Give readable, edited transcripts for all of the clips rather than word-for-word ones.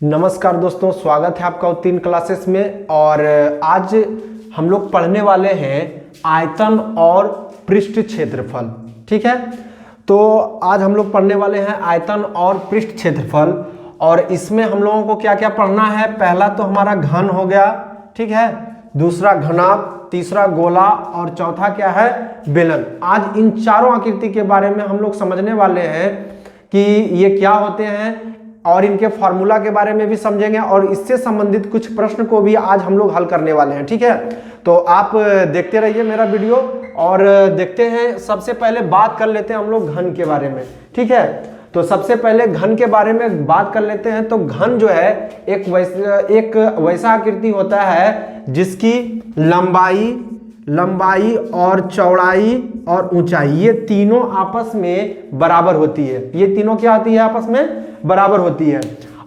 नमस्कार दोस्तों, स्वागत है आपका उत्तीर्ण क्लासेस में। और आज हम लोग पढ़ने वाले हैं आयतन और पृष्ठ क्षेत्रफल। ठीक है, तो आज हम लोग पढ़ने वाले हैं आयतन और पृष्ठ क्षेत्रफल। और इसमें हम लोगों को क्या क्या पढ़ना है। पहला तो हमारा घन हो गया, ठीक है, दूसरा घनाभ, तीसरा गोला और चौथा क्या है, बेलन। आज इन चारों आकृति के बारे में हम लोग समझने वाले हैं कि ये क्या होते हैं और इनके फॉर्मूला के बारे में भी समझेंगे और इससे संबंधित कुछ प्रश्न को भी आज हम लोग हल करने वाले हैं। ठीक है, तो आप देखते रहिए मेरा वीडियो और देखते हैं। सबसे पहले बात कर लेते हैं हम लोग घन के बारे में। ठीक है, तो सबसे पहले घन के बारे में बात कर लेते हैं। तो घन जो है एक वैसा आकृति होता है जिसकी लंबाई और चौड़ाई और ऊंचाई ये तीनों आपस में बराबर होती है। ये तीनों क्या होती है, आपस में बराबर होती है।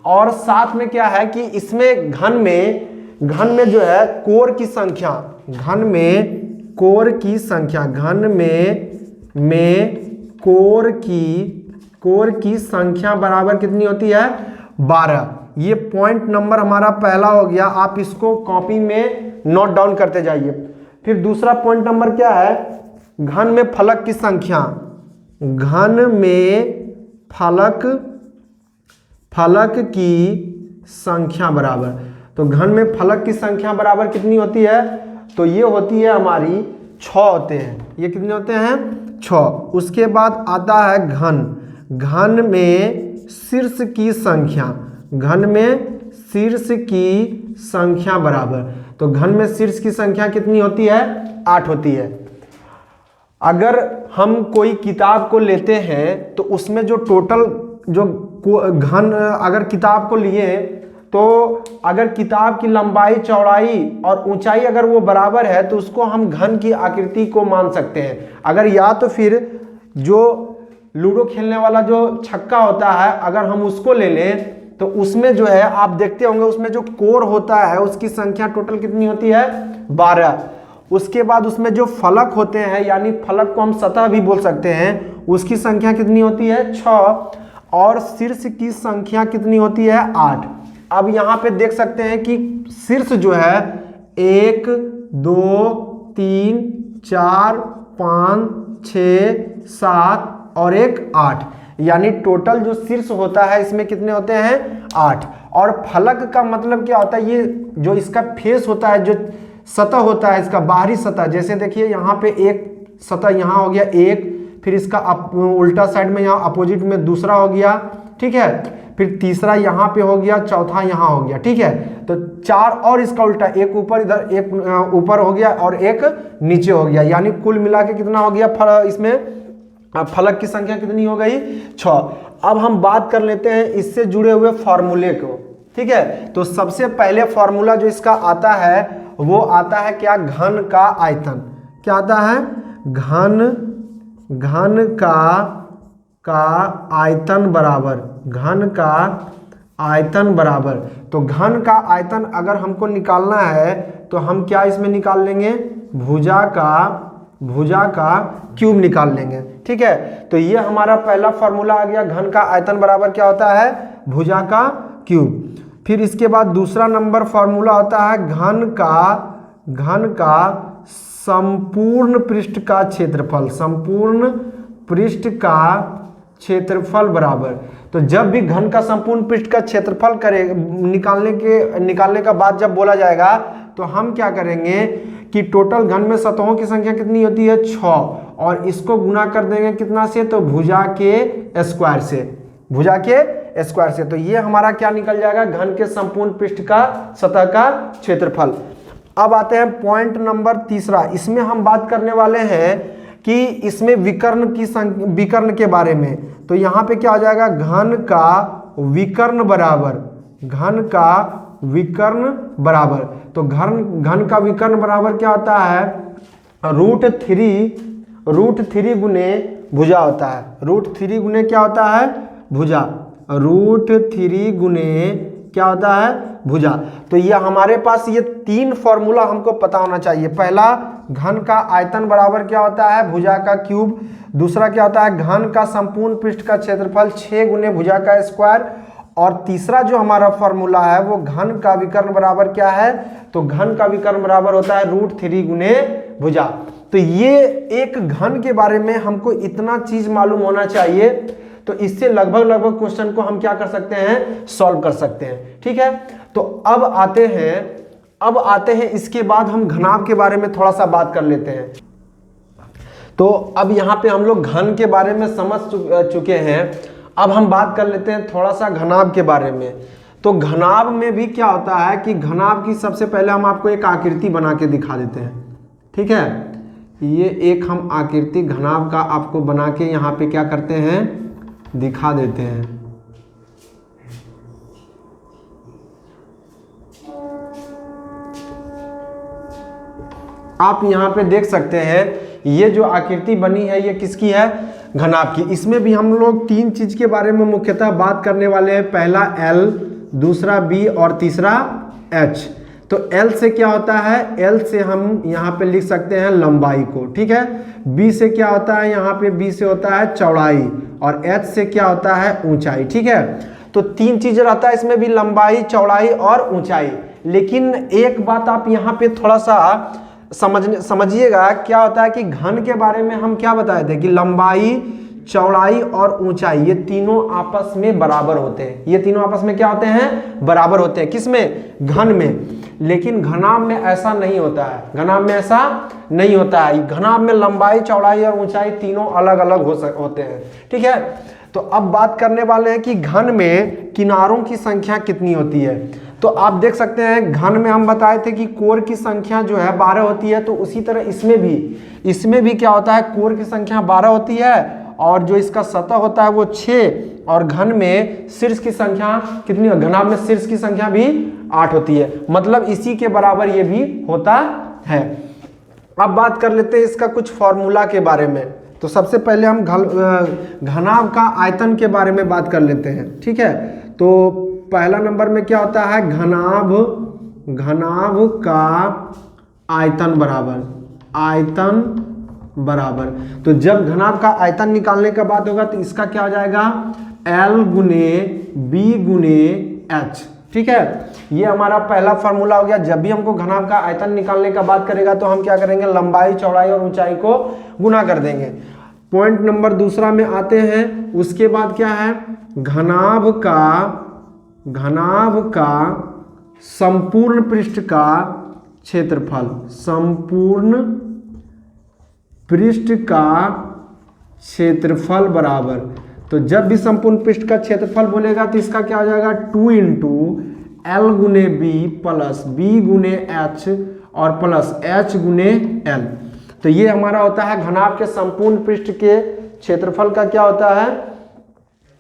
और साथ में क्या है कि इसमें घन में जो है कोर की संख्या, घन में कोर की संख्या बराबर कितनी होती है, 12। ये पॉइंट नंबर हमारा पहला हो गया। आप इसको कॉपी में नोट डाउन करते जाइए। फिर दूसरा पॉइंट नंबर क्या है, घन में फलक की संख्या, घन में फलक की संख्या बराबर। तो घन में फलक की संख्या बराबर कितनी होती है, तो ये होती है हमारी 6 होते हैं। ये कितने होते हैं, 6। उसके बाद आता है घन में शीर्ष की संख्या, घन में शीर्ष की संख्या बराबर। तो घन में शीर्ष की संख्या कितनी होती है, 8 होती है। अगर हम कोई किताब को लेते हैं तो उसमें जो टोटल जो घन अगर किताब को लिए तो अगर किताब की लंबाई, चौड़ाई और ऊंचाई अगर वो बराबर है तो उसको हम घन की आकृति को मान सकते हैं। अगर या तो फिर जो लूडो खेलने वाला जो छक्का होता है अगर हम उसको ले लें तो उसमें जो है आप देखते होंगे उसमें जो कोर होता है उसकी संख्या टोटल कितनी होती है, 12। उसके बाद उसमें जो फलक होते हैं यानी फलक को हम सतह भी बोल सकते हैं, उसकी संख्या कितनी होती है, 6। और शीर्ष की संख्या कितनी होती है, 8। अब यहाँ पे देख सकते हैं कि शीर्ष जो है 1 2 3 4 5 6 7 और 1 8, यानी टोटल जो शीर्ष होता है इसमें कितने होते हैं, 8। और फलक का मतलब क्या होता है, ये जो इसका फेस होता है, जो सतह होता है इसका बाहरी सतह, जैसे देखिए यहाँ पे एक सतह यहाँ हो गया एक, फिर इसका उल्टा साइड में यहाँ अपोजिट में दूसरा हो गया, ठीक है, फिर तीसरा यहाँ पे हो गया, चौथा यहाँ हो गया, ठीक है। तो 4 और इसका उल्टा, एक ऊपर, इधर एक ऊपर हो गया और एक नीचे हो गया, यानी कुल मिला के कितना हो गया, इसमें फलक की संख्या कितनी हो गई, 6। अब हम बात कर लेते हैं इससे जुड़े हुए फॉर्मूले को। ठीक है, तो सबसे पहले फॉर्मूला जो इसका आता है वो आता है क्या, घन का आयतन। क्या आता है, घन का आयतन बराबर, घन का आयतन बराबर। तो घन का आयतन अगर हमको निकालना है तो हम क्या इसमें निकाल लेंगे, भुजा का क्यूब निकाल लेंगे। ठीक है, तो ये हमारा पहला फॉर्मूला आ गया, घन का आयतन बराबर क्या होता है, भुजा का क्यूब। फिर इसके बाद दूसरा नंबर फॉर्मूला होता है घन का संपूर्ण पृष्ठ का क्षेत्रफल, संपूर्ण पृष्ठ का क्षेत्रफल बराबर। तो जब भी घन का संपूर्ण पृष्ठ का क्षेत्रफल निकालने का बाद जब बोला जाएगा तो हम क्या करेंगे कि टोटल घन में सतहों की संख्या कितनी होती है, 6, और इसको गुना कर देंगे कितना से, तो भुजा के स्क्वायर से। तो ये हमारा क्या निकल जाएगा, घन के संपूर्ण पृष्ठ का सतह का क्षेत्रफल। अब आते हैं पॉइंट नंबर तीसरा। इसमें हम बात करने वाले हैं कि इसमें विकर्ण के बारे में। तो यहाँ पे क्या हो जाएगा, घन का विकर्ण बराबर। तो घन का विकर्ण बराबर क्या होता है, √3 गुने भुजा होता है। √3 गुने क्या होता है, भुजा। √3 गुने क्या होता है, भुजा। तो ये हमारे पास ये 3 फॉर्मूला हमको पता होना चाहिए। पहला, घन का आयतन बराबर क्या होता है, भुजा का क्यूब। दूसरा क्या होता है, घन का संपूर्ण पृष्ठ का क्षेत्रफल 6 गुने भुजा का स्क्वायर। और तीसरा जो हमारा फॉर्मूला है वो घन का विकर्ण बराबर क्या है, तो घन का विकर्ण बराबर होता है √3 गुने भुजा। तो ये एक घन के बारे में हमको इतना चीज मालूम होना चाहिए, तो इससे लगभग क्वेश्चन को हम क्या कर सकते हैं, सॉल्व कर सकते हैं। ठीक है, तो अब आते हैं इसके बाद हम घनाभ के बारे में थोड़ा सा बात कर लेते हैं। तो अब यहाँ पे हम लोग घन के बारे में समझ चुके हैं, अब हम बात कर लेते हैं थोड़ा सा घनाभ के बारे में। तो घनाभ में भी क्या होता है कि घनाभ की सबसे पहले हम आपको एक आकृति बना के दिखा देते हैं। ठीक है, ये एक हम आकृति घनाभ का आपको बना के यहाँ पे क्या करते हैं, दिखा देते हैं। आप यहाँ पे देख सकते हैं ये जो आकृति बनी है ये किसकी है, घनाभ की। इसमें भी हम लोग 3 चीज के बारे में मुख्यतः बात करने वाले हैं। पहला L, दूसरा B और तीसरा H। तो L से क्या होता है, L से हम यहाँ पे लिख सकते हैं लंबाई को। ठीक है, B से क्या होता है, यहाँ पे B से होता है चौड़ाई, और H से क्या होता है ऊंचाई। ठीक है, तो 3 चीजें रहता है इसमें भी, लंबाई, चौड़ाई और ऊंचाई। लेकिन एक बात आप यहाँ पे थोड़ा सा समझिएगा, क्या होता है कि घन के बारे में हम क्या बताए थे कि लंबाई, चौड़ाई और ऊंचाई ये तीनों आपस में बराबर होते हैं। ये तीनों आपस में क्या होते हैं, बराबर होते हैं। किसमें, घन में। लेकिन घनाभ में ऐसा नहीं होता है, घनाभ में ऐसा नहीं होता है। घनाभ में लंबाई, चौड़ाई और ऊंचाई तीनों अलग अलग होते हैं। ठीक है, तो अब बात करने वाले हैं कि घन में किनारों की संख्या कितनी होती है। तो आप देख सकते हैं घन में हम बताए थे कि कोर की संख्या जो है 12 होती है, तो उसी तरह इसमें भी क्या होता है, कोर की संख्या 12 होती है, और जो इसका सतह होता है वो 6, और घन में शीर्ष की संख्या कितनी, घनाभ में शीर्ष की संख्या भी 8 होती है। मतलब इसी के बराबर ये भी होता है। अब बात कर लेते हैं इसका कुछ फॉर्मूला के बारे में। तो सबसे पहले हम घनाभ का आयतन के बारे में बात कर लेते हैं। ठीक है, तो पहला नंबर में क्या होता है, घनाभ का आयतन बराबर। तो जब घनाभ का आयतन निकालने का बात होगा तो इसका क्या हो जाएगा, L गुने B गुने H। ठीक है, ये हमारा पहला फॉर्मूला हो गया। जब भी हमको घनाभ का आयतन निकालने का बात करेगा तो हम क्या करेंगे, लंबाई, चौड़ाई और ऊंचाई को गुना कर देंगे। पॉइंट नंबर दूसरा में आते हैं। उसके बाद क्या है, घनाभ का संपूर्ण पृष्ठ का क्षेत्रफल, संपूर्ण पृष्ठ का क्षेत्रफल बराबर। तो जब भी संपूर्ण पृष्ठ का क्षेत्रफल बोलेगा तो इसका क्या हो जाएगा, 2 × L गुने B प्लस B गुने H और प्लस H गुने L। तो ये हमारा होता है घनाभ के संपूर्ण पृष्ठ के क्षेत्रफल का क्या होता है,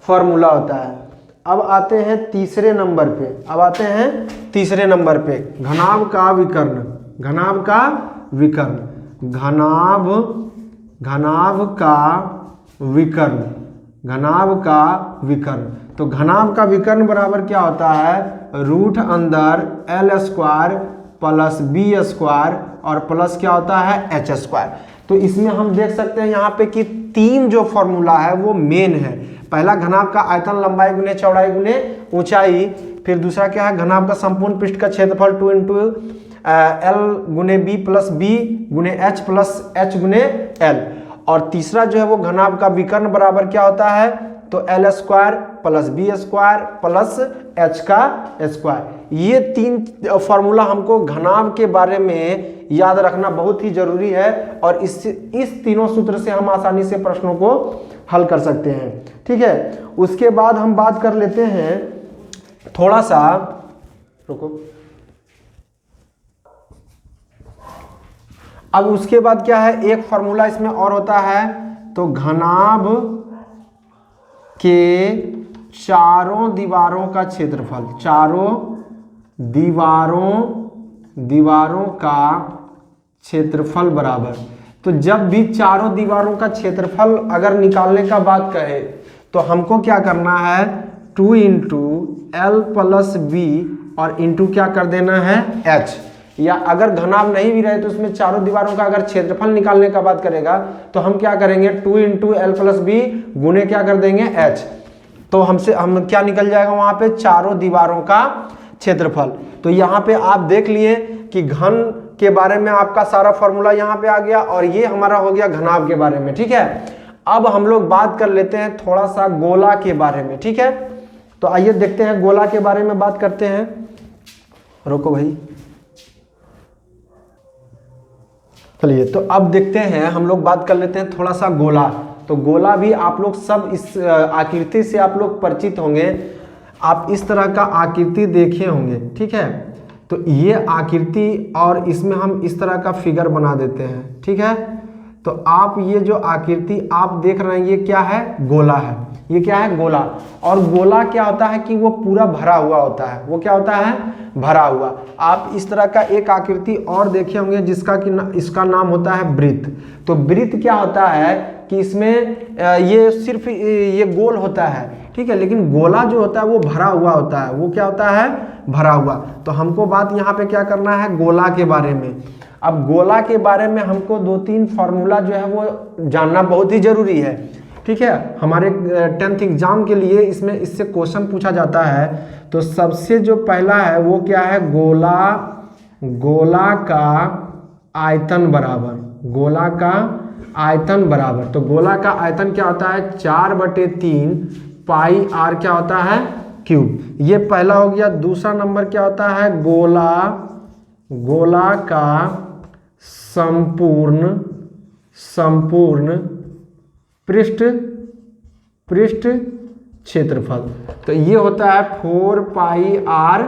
फॉर्मूला होता है। अब आते हैं तीसरे नंबर पे, घनाभ का विकर्ण। तो घनाभ का विकर्ण बराबर क्या होता है, √L² प्लस B² और प्लस क्या होता है, H²। तो इसमें हम देख सकते हैं यहाँ पे कि 3 जो फॉर्मूला है वो मेन है। पहला घनाभ का आयतन, लंबाई गुने चौड़ाई गुने ऊंचाई। फिर दूसरा क्या है, घनाभ का संपूर्ण पृष्ठ का क्षेत्रफल 2 × L गुने B प्लस B गुने H प्लस H गुने L। और तीसरा जो है वो घनाभ का विकर्ण बराबर क्या होता है, तो L² plus B² plus H²। ये 3 फॉर्मूला हमको घनाभ के बारे में याद रखना बहुत ही जरूरी है, और इस तीनों सूत्र से हम आसानी से प्रश्नों को हल कर सकते हैं। ठीक है, उसके बाद हम बात कर लेते हैं थोड़ा सा, रुको। अब उसके बाद क्या है, एक फॉर्मूला इसमें और होता है। तो घनाभ के चारों दीवारों का क्षेत्रफल, चारों दीवारों का क्षेत्रफल बराबर। तो जब भी चारों दीवारों का क्षेत्रफल अगर निकालने का बात कहे तो हमको क्या करना है, 2 × L प्लस B और इंटू क्या कर देना है, H। या अगर घनाभ नहीं भी रहे तो उसमें चारों दीवारों का अगर क्षेत्रफल निकालने का बात करेगा तो हम क्या करेंगे, 2 × L प्लस B गुने क्या कर देंगे, H। तो हम क्या निकल जाएगा वहां पे, चारों दीवारों का क्षेत्रफल। तो यहाँ पे आप देख लिए कि घन के बारे में आपका सारा फॉर्मूला यहाँ पे आ गया, और ये हमारा हो गया घनाभ के बारे में, ठीक है। अब हम लोग बात कर लेते हैं थोड़ा सा गोला के बारे में, ठीक है। तो आइए देखते हैं गोला के बारे में बात करते हैं। रोको भाई, चलिए तो अब देखते हैं, हम लोग बात कर लेते हैं थोड़ा सा गोला। तो गोला भी आप लोग सब इस आकृति से आप लोग परिचित होंगे, आप इस तरह का आकृति देखे होंगे, ठीक है। तो ये आकृति और इसमें हम इस तरह का फिगर बना देते हैं, ठीक है। तो आप ये जो आकृति आप देख रहे हैं ये क्या है, गोला है। ये क्या है, गोला। और गोला क्या होता है कि वो पूरा भरा हुआ होता है, वो क्या होता है, भरा हुआ। आप इस तरह का एक आकृति और देखे होंगे जिसका कि इसका नाम होता है वृत्त। तो वृत्त क्या होता है कि इसमें ये सिर्फ ये गोल होता है, ठीक है, लेकिन गोला जो होता है वो भरा हुआ होता है। वो क्या होता है, भरा हुआ। तो हमको बात यहाँ पे क्या करना है, गोला के बारे में। अब गोला के बारे में हमको 2-3 फार्मूला जो है वो जानना बहुत ही जरूरी है, ठीक है। हमारे 10th एग्जाम के लिए इसमें इससे क्वेश्चन पूछा जाता है। तो सबसे जो पहला है वो क्या है, गोला का आयतन बराबर, गोला का आयतन बराबर। तो गोला का आयतन क्या होता है, 4/3 पाई आर क्या होता है, क्यूब। ये पहला हो गया। दूसरा नंबर क्या होता है, गोला का संपूर्ण पृष्ठ क्षेत्रफल। तो ये होता है 4 पाई आर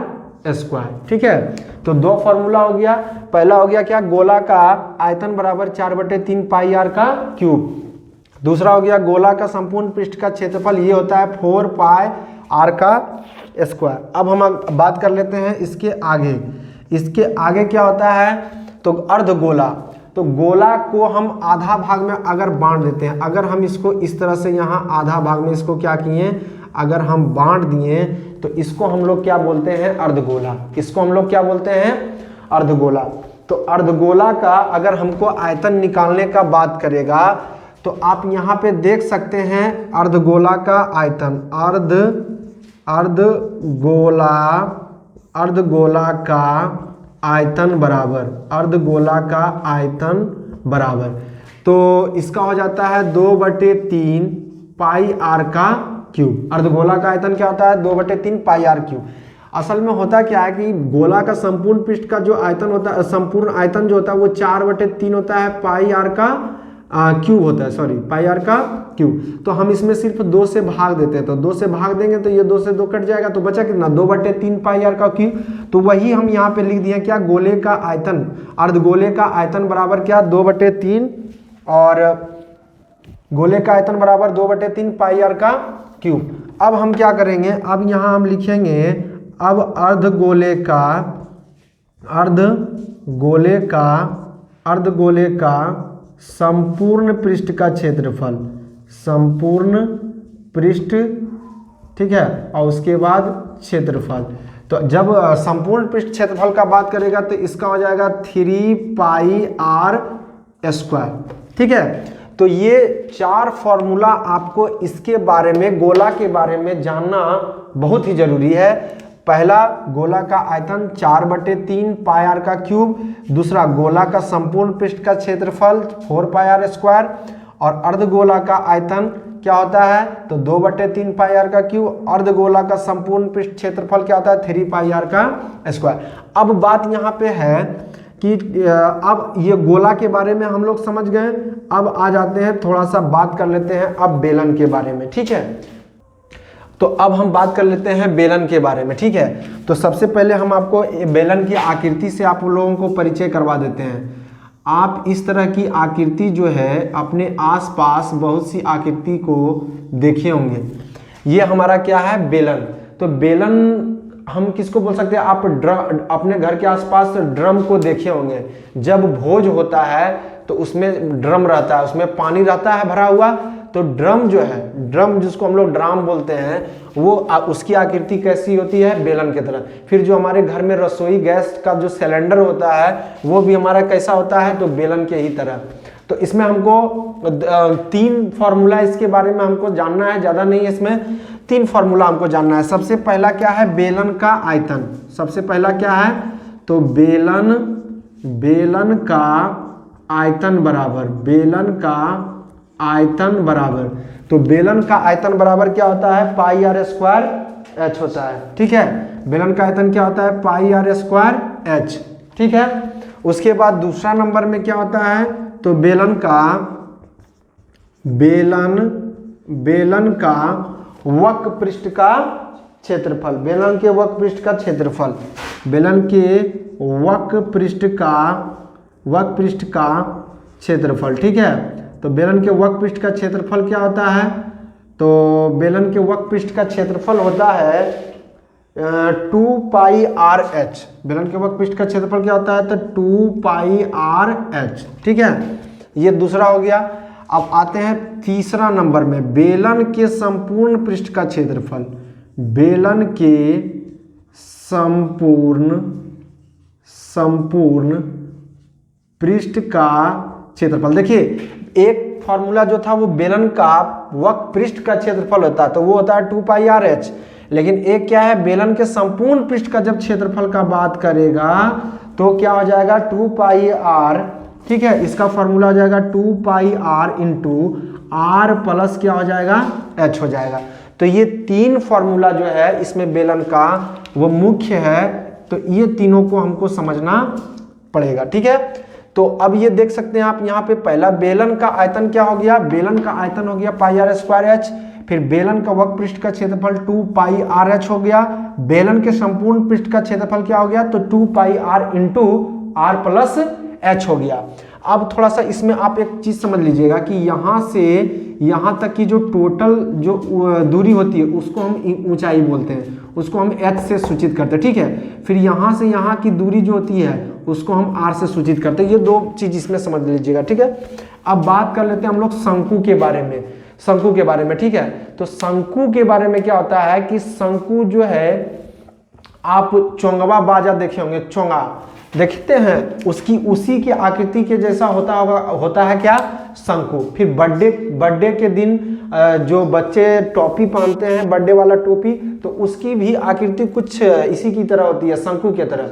स्क्वायर, ठीक है। तो 2 फॉर्मूला हो गया। पहला हो गया क्या, गोला का आयतन बराबर 4/3 पाई आर का क्यूब। दूसरा हो गया गोला का संपूर्ण पृष्ठ का क्षेत्रफल, ये होता है 4 पाई आर का स्क्वायर। अब हम बात कर लेते हैं इसके आगे। इसके आगे क्या होता है, तो अर्धगोला। तो गोला को हम आधा भाग में अगर बांट देते हैं, अगर हम इसको इस तरह से यहाँ आधा भाग में इसको क्या किए, अगर हम बांट दिए तो इसको हम लोग क्या बोलते हैं, अर्धगोला। इसको हम लोग क्या बोलते हैं, अर्धगोला। तो अर्धगोला का अगर हमको आयतन निकालने का बात करेगा तो आप यहाँ पे देख सकते हैं अर्धगोला का आयतन, अर्धगोला का आयतन बराबर, अर्धगोला का आयतन बराबर। तो इसका हो जाता है 2/3 पाई आर का क्यूब। अर्धगोला का आयतन क्या होता है, 2/3 पाई आर क्यूब। असल में होता क्या है कि गोला का संपूर्ण पृष्ठ का जो आयतन होता है, संपूर्ण आयतन जो होता है वो 4/3 होता है पाई आर का क्यूब होता है, सॉरी पाई आर का क्यूब। तो हम इसमें सिर्फ 2 से भाग देते हैं। तो 2 से भाग देंगे तो ये 2 से 2 कट जाएगा, तो बचा कितना, 2/3 पाई आर का क्यूब। तो वही हम यहाँ पे लिख दिए क्या, गोले का आयतन, अर्धगोले का आयतन बराबर क्या, 2/3, और गोले का आयतन बराबर 2/3 पाई आर का क्यूब। अब हम क्या करेंगे, अब यहाँ हम लिखेंगे, अब अर्धगोले का संपूर्ण पृष्ठ का क्षेत्रफल, संपूर्ण पृष्ठ, ठीक है, और उसके बाद क्षेत्रफल। तो जब संपूर्ण पृष्ठ क्षेत्रफल का बात करेगा तो इसका हो जाएगा 3 पाई आर स्क्वायर, ठीक है। तो ये 4 फॉर्मूला आपको इसके बारे में, गोला के बारे में जानना बहुत ही जरूरी है। पहला, गोला का आयतन 4/3 पाई आर का क्यूब। दूसरा, गोला का संपूर्ण पृष्ठ का क्षेत्रफल 4 पाई आर स्क्वायर। और अर्धगोला का आयतन क्या होता है, तो 2/3 पाई आर का क्यूब। अर्धगोला का संपूर्ण पृष्ठ क्षेत्रफल क्या होता है, 3 पाई आर का स्क्वायर। अब बात यहाँ पे है कि अब ये गोला के बारे में हम लोग समझ गए। अब आ जाते हैं, थोड़ा सा बात कर लेते हैं अब बेलन के बारे में, ठीक है। तो अब हम बात कर लेते हैं बेलन के बारे में, ठीक है। तो सबसे पहले हम आपको बेलन की आकृति से आप लोगों को परिचय करवा देते हैं। आप इस तरह की आकृति जो है अपने आसपास बहुत सी आकृति को देखे होंगे। ये हमारा क्या है, बेलन। तो बेलन हम किसको बोल सकते हैं, आप अपने घर के आसपास ड्रम को देखे होंगे। जब भोज होता है तो उसमें ड्रम रहता है, उसमें पानी रहता है भरा हुआ। तो ड्रम जो है, ड्रम जिसको हम लोग ड्राम बोलते हैं, वो उसकी आकृति कैसी होती है, बेलन की तरह। फिर जो हमारे घर में रसोई गैस का जो सिलेंडर होता है वो भी हमारा कैसा होता है, तो बेलन के ही तरह। तो इसमें हमको 3 फॉर्मूला इसके बारे में हमको जानना है, ज़्यादा नहीं है इसमें। तीन फॉर्मूला हमको जानना है। सबसे पहला क्या है, बेलन का आयतन। सबसे पहला क्या है, तो बेलन का आयतन बराबर, बेलन का आयतन बराबर, तो बेलन का आयतन बराबर क्या होता है, पाई आर स्क्वायर एच होता है। ठीक है, बेलन का आयतन क्या होता है, पाई आर स्क्वायर एच। ठीक है, उसके बाद दूसरा नंबर में क्या होता है, तो बेलन का वक्र पृष्ठ का क्षेत्रफल, बेलन के वक्र पृष्ठ का क्षेत्रफल, बेलन के वक्र पृष्ठ का क्षेत्रफल। ठीक है, तो बेलन के वक्र पृष्ठ का क्षेत्रफल क्या होता है, तो बेलन के वक्र पृष्ठ का क्षेत्रफल होता है 2 पाई आर एच। बेलन के वक्र पृष्ठ का क्षेत्रफल क्या होता है, तो 2 पाई आर एच। ठीक है, ये दूसरा हो गया। अब आते हैं तीसरा नंबर में, बेलन के संपूर्ण पृष्ठ का क्षेत्रफल, बेलन के संपूर्ण पृष्ठ का क्षेत्रफल। देखिए, एक फॉर्मूला जो था वो बेलन का वक्र पृष्ठ का क्षेत्रफल होता है, तो वो होता है 2 पाई आर एच। लेकिन एक क्या है, बेलन के संपूर्ण पृष्ठ का जब क्षेत्रफल का बात करेगा तो क्या हो जाएगा, 2 पाई आर। ठीक है, इसका फॉर्मूला हो जाएगा 2 pi R into R plus क्या हो जाएगा, एच हो जाएगा। तो ये तीन फॉर्मूला जो है इसमें बेलन का वो मुख्य है, तो ये तीनों को हमको समझना पड़ेगा। ठीक है, तो अब ये देख सकते हैं आप यहाँ पे, पहला बेलन का आयतन क्या हो गया, बेलन का आयतन हो गया पाई आर स्क्वायर एच। फिर बेलन का वक्र पृष्ठ का क्षेत्रफल 2 पाई आर एच हो गया। बेलन के संपूर्ण पृष्ठ का क्षेत्रफल क्या हो गया, तो 2 pi R into R plus H हो गया। अब थोड़ा सा इसमें आप एक चीज समझ लीजिएगा कि यहाँ से यहाँ तक की जो टोटल जो दूरी होती है उसको हम ऊंचाई बोलते हैं, उसको हम एच से सूचित करते हैं। ठीक है, फिर यहाँ से यहाँ की दूरी जो होती है उसको हम आर से सूचित करते हैं। ये दो चीज इसमें समझ लीजिएगा। ठीक है, अब बात कर लेते हैं हम लोग शंकु के बारे में, शंकु के बारे में। ठीक है, तो शंकु के बारे में क्या होता है कि शंकु जो है, आप चोंगवा बाजा देखे होंगे, चोंगा देखते हैं, उसकी उसी की आकृति के जैसा होता है क्या, शंकु। फिर बर्थडे के दिन जो बच्चे टोपी पहनते हैं, बर्थडे वाला टोपी, तो उसकी भी आकृति कुछ इसी की तरह होती है, शंकु की तरह।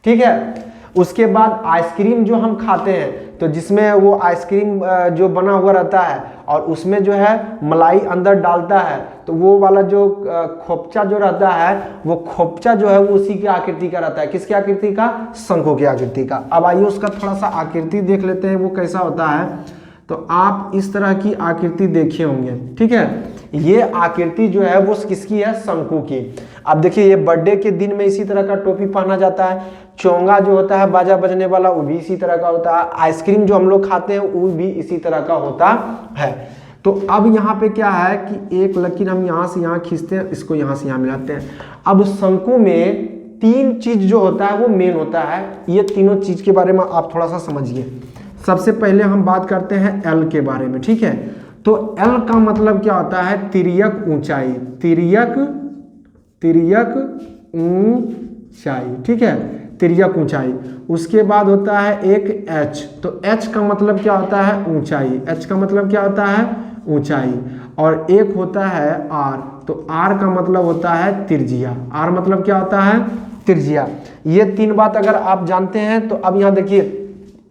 ठीक है, उसके बाद आइसक्रीम जो हम खाते हैं, तो जिसमें वो आइसक्रीम जो बना हुआ रहता है और उसमें जो है मलाई अंदर डालता है, तो वो वाला जो खोपचा जो रहता है, वो खोपचा जो है वो उसी की आकृति का रहता है। किसकी आकृति का, शंकु की आकृति का। अब आइए उसका थोड़ा सा आकृति देख लेते हैं वो कैसा होता है। तो आप इस तरह की आकृति देखे होंगे। ठीक है, ये आकृति जो है वो किसकी है, शंकु की। अब देखिए, ये बर्थडे के दिन में इसी तरह का टोपी पहना जाता है। चोंगा जो होता है बाजा बजने वाला, वो भी इसी तरह का होता है। आइसक्रीम जो हम लोग खाते हैं वो भी इसी तरह का होता है। तो अब यहाँ पे क्या है कि एक लकीर हम यहाँ से यहाँ खींचते हैं, इसको यहाँ से यहाँ मिलाते हैं। अब शंकु में तीन चीज जो होता है वो मेन होता है। ये तीनों चीज के बारे में आप थोड़ा सा समझिए। सबसे पहले हम बात करते हैं एल के बारे में। ठीक है, तो एल का मतलब क्या होता है, तिर्यक ऊंचाई, तिर्यक ऊंचाई। ठीक है, तिर्यक ऊंचाई। उसके बाद होता है एक एच, तो एच का मतलब क्या होता है, ऊंचाई। एच का मतलब क्या होता है, ऊंचाई। और एक होता है आर, तो आर का मतलब होता है तिर्जिया। आर मतलब क्या होता है, तिर्जिया। ये तीन बात अगर आप जानते हैं तो अब यहाँ देखिए,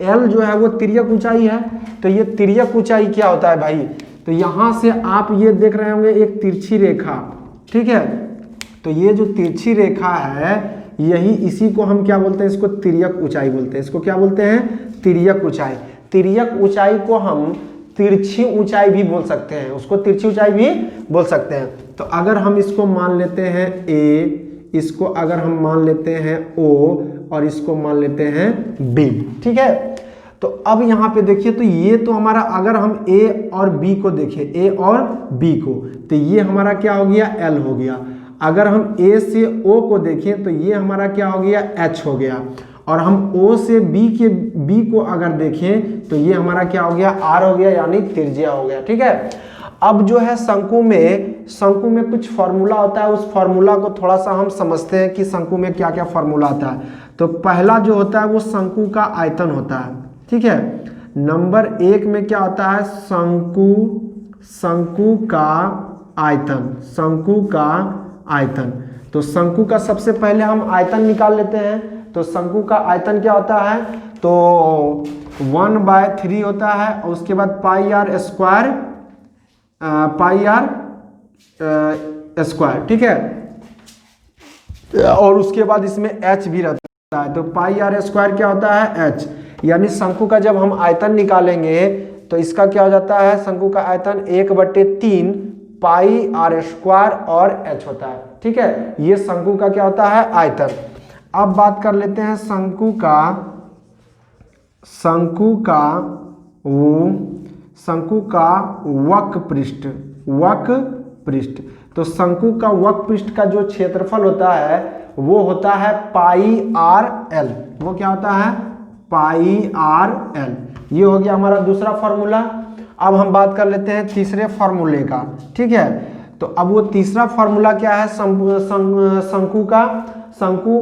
एल जो है वो तिर्यक ऊंचाई है। तो ये तिर्यक ऊंचाई क्या होता है भाई, तो यहाँ से आप ये देख रहे होंगे एक तिरछी रेखा। ठीक है, तो ये जो तिरछी रेखा है, यही इसी को हम क्या बोलते हैं, इसको तिर्यक ऊंचाई बोलते हैं। इसको क्या बोलते हैं, तिर्यक ऊंचाई। तिर्यक ऊंचाई को हम तिरछी ऊंचाई भी बोल सकते हैं, उसको तिरछी ऊंचाई भी बोल सकते हैं। तो अगर हम इसको मान लेते हैं ए, इसको अगर हम मान लेते हैं ओ, और इसको मान लेते हैं बी। ठीक है, तो अब यहाँ पे देखिए, तो ये तो हमारा, अगर हम ए और बी को देखें, ए और बी को, तो ये हमारा क्या हो गया, एल हो गया। अगर हम ए से ओ को देखें तो ये हमारा क्या हो गया, एच हो गया। और हम ओ से बी को अगर देखें तो ये हमारा क्या हो गया, आर हो गया, यानी त्रिज्या हो गया। ठीक है, अब जो है शंकु में कुछ फॉर्मूला होता है, उस फॉर्मूला को थोड़ा सा हम समझते हैं कि शंकु में क्या क्या फॉर्मूला आता है। तो पहला जो होता है वो शंकु का आयतन होता है। ठीक है, नंबर एक में क्या होता है, शंकु का आयतन, शंकु का आयतन। तो शंकु का सबसे पहले हम आयतन निकाल लेते हैं। तो शंकु का आयतन क्या होता है, तो 1/3 होता है और उसके बाद पाई आर स्क्वायर, ठीक है। और उसके बाद इसमें h भी रहता है, तो पाई आर स्क्वायर क्या होता है, h। यानी शंकु का जब हम आयतन निकालेंगे तो इसका क्या हो जाता है, शंकु का आयतन 1/3 पाई आर स्क्वायर और h होता है, ठीक है। ये शंकु का क्या होता है, आयतन। अब बात कर लेते हैं शंकु का वक्र पृष्ठ। तो शंकु का वक्र पृष्ठ का जो क्षेत्रफल होता है वो होता है पाई आर एल। वो क्या होता है, पाई आर एल। ये हो गया हमारा दूसरा फॉर्मूला। अब हम बात कर लेते हैं तीसरे फॉर्मूले का, ठीक है। तो अब वो तीसरा फॉर्मूला क्या है, शंकु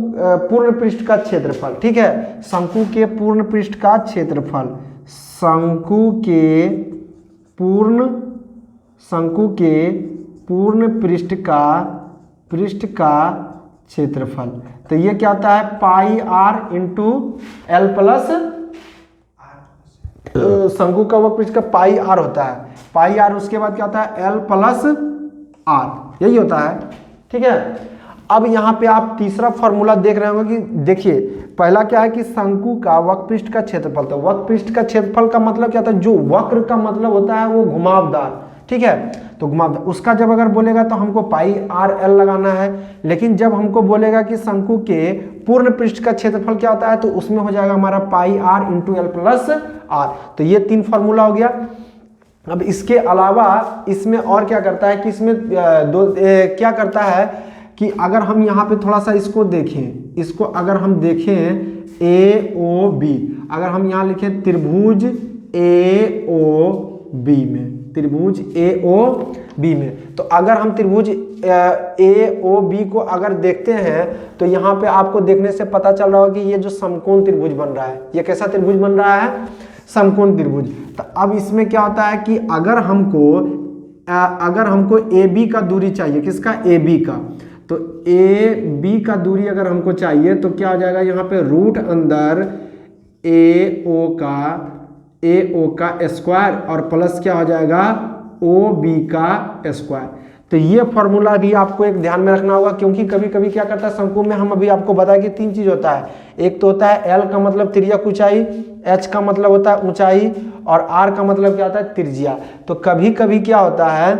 पूर्ण पृष्ठ का क्षेत्रफल, ठीक है। शंकु के पूर्ण पृष्ठ का क्षेत्रफल, शंकु के पूर्ण पृष्ठ का क्षेत्रफल। तो ये क्या होता है, पाई आर इंटू एल प्लस, शंकु का वक्र पृष्ठ का पाई आर होता है, पाई आर उसके बाद क्या होता है, एल प्लस आर, यही होता है, ठीक है। अब यहाँ पे आप तीसरा फॉर्मूला देख रहे होंगे कि देखिए पहला क्या है कि शंकु का वक्र पृष्ठ का क्षेत्रफल। तो वक्र पृष्ठ का क्षेत्रफल का मतलब क्या होता है, जो वक्र का मतलब होता है वो घुमावदार, ठीक है। तो घुमावदार उसका जब अगर बोलेगा तो हमको पाई आर एल लगाना है, लेकिन जब हमको बोलेगा कि शंकु के पूर्ण पृष्ठ का क्षेत्रफल क्या होता है तो उसमें हो जाएगा हमारा pi R into L plus R. तो ये 3 फॉर्मूला हो गया। अब इसके अलावा इसमें और क्या करता है कि इसमें क्या करता है कि अगर हम यहाँ पे थोड़ा सा इसको देखें, इसको अगर हम देखें ए ओ बी, अगर हम यहाँ लिखें त्रिभुज ए ओ बी में, त्रिभुज ए ओ बी में, तो अगर हम त्रिभुज ए ओ बी को अगर देखते हैं तो यहाँ पे आपको देखने से पता चल रहा होगा कि ये जो समकोण त्रिभुज बन रहा है, ये कैसा त्रिभुज बन रहा है, समकोण त्रिभुज। तो अब इसमें क्या होता है कि अगर हमको ए बी का दूरी चाहिए, किसका, ए बी का, तो ए बी का दूरी अगर हमको चाहिए तो क्या हो जाएगा, यहाँ पे रूट अंदर ए ओ का स्क्वायर और प्लस क्या हो जाएगा, ओ बी का स्क्वायर। तो ये फॉर्मूला भी आपको एक ध्यान में रखना होगा, क्योंकि कभी कभी क्या करता है शंकु में, हम अभी आपको बताया कि 3 चीज होता है। एक तो होता है एल का मतलब तिर्यक ऊंचाई, एच का मतलब होता है ऊंचाई और आर का मतलब क्या होता है, त्रिज्या। तो कभी कभी क्या होता है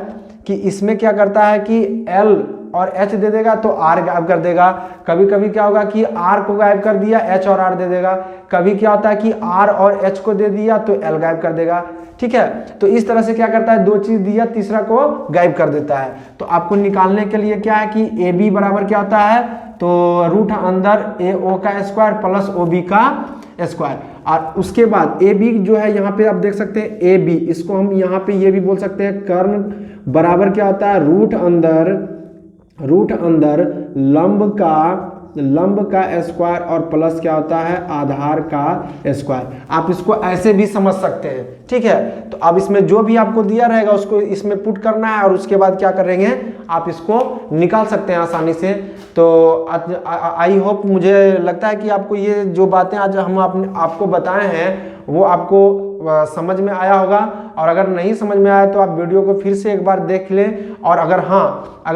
कि इसमें क्या करता है कि एल और एच दे देगा तो आर गायब कर देगा। कभी कभी क्या होगा कि आर को गायब कर दिया, एच और आर दे देगा। कभी क्या होता है कि आर और एच को दे दिया तो एल गायब कर देगा, ठीक है। तो इस तरह से क्या करता है, 2 चीज दिया तीसरा को गायब कर देता है। तो आपको निकालने के लिए क्या है कि ए बी बराबर क्या होता है, तो रूट अंदर ए ओ का स्क्वायर प्लस ओ बी का स्क्वायर। और उसके बाद ए बी जो है यहाँ पे आप देख सकते हैं ए बी, इसको हम यहाँ पे ये भी बोल सकते हैं कर्ण बराबर क्या होता है, रूट अंदर लंब का स्क्वायर और प्लस क्या होता है, आधार का स्क्वायर। आप इसको ऐसे भी समझ सकते हैं, ठीक है। तो अब इसमें जो भी आपको दिया रहेगा उसको इसमें पुट करना है और उसके बाद क्या करेंगे, आप इसको निकाल सकते हैं आसानी से। तो आई होप, मुझे लगता है कि आपको ये जो बातें आज हम आपको बताए हैं वो आपको समझ में आया होगा। और अगर नहीं समझ में आया तो आप वीडियो को फिर से एक बार देख लें। और अगर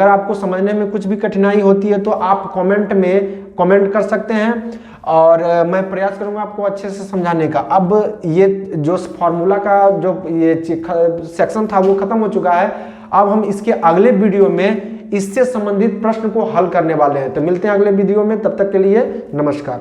आपको समझने में कुछ भी कठिनाई होती है तो आप कमेंट कर सकते हैं और मैं प्रयास करूंगा आपको अच्छे से समझाने का। अब ये जो फॉर्मूला का जो ये सेक्शन था वो खत्म हो चुका है। अब हम इसके अगले वीडियो में इससे संबंधित प्रश्न को हल करने वाले हैं। तो मिलते हैं अगले वीडियो में, तब तक के लिए नमस्कार।